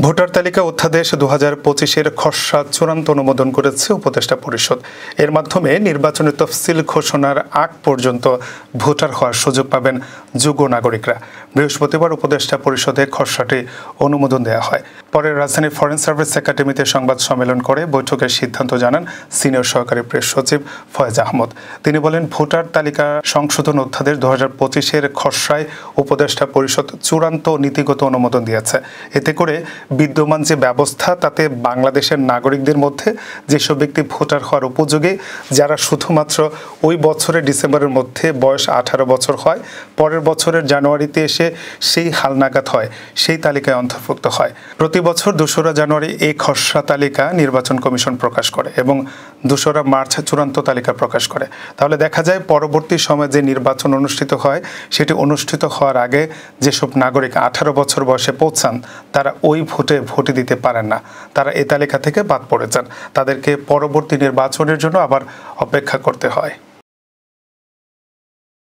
Voter তালিকা অধ্যাদেশ ২০২৫-এর খসড়া চূড়ান্ত অনুমোদন করেছে উপদেষ্টা পরিষদ। এর মাধ্যমে নির্বাচনী তফসিল ঘোষণার আগ পর্যন্ত ভোটার হওয়ার সুযোগ পাবেন যোগ্য নাগরিকরা। বৃহস্পতিবার উপদেষ্টা পরিষদে খসড়াটি অনুমোদন দেওয়া হয়। পরে রাজধানীর ফরেন সার্ভিস একাডেমিতে সংবাদ সম্মেলন করে বৈঠকের সিদ্ধান্ত জানান সিনিয়র সহকারী প্রেস সচিব ফয়েজ আহমদ। তিনি বলেন, ভোটার তালিকা সংশোধন অধ্যাদেশ ২০২৫-এর খসড়ায় উপদেষ্টা পরিষদ চূড়ান্ত নীতিগত অনুমোদন দিয়েছে। এতে করে বিদ্যমান যে ব্যবস্থা, তাতে বাংলাদেশের নাগরিকদের মধ্যে যেসব ব্যক্তি ভোটার হওয়ার উপযোগী, যারা শুধুমাত্র ওই বছরের ডিসেম্বরের মধ্যে বয়স 18 বছর হয়, পরের বছরের জানুয়ারিতে এসে সেই হালনাগাদ হয়, সেই তালিকায় অন্তর্ভুক্ত হয়। প্রতি বছর ২রা জানুয়ারি এই খসড়া তালিকা নির্বাচন কমিশন প্রকাশ করে এবং ২রা মার্চ চূড়ান্ত তালিকা প্রকাশ করে। তাহলে দেখা যায়, পরবর্তী সময়ে যে নির্বাচন অনুষ্ঠিত হয়, সেটি অনুষ্ঠিত হওয়ার আগে যেসব নাগরিক 18 বছর বয়সে পৌঁছান, তারা ওই ভোটে দিতে পারেন না। তারা এ তালিকা থেকে বাদ পড়ে যান। তাদেরকে পরবর্তী নির্বাচনের জন্য আবার অপেক্ষা করতে হয়।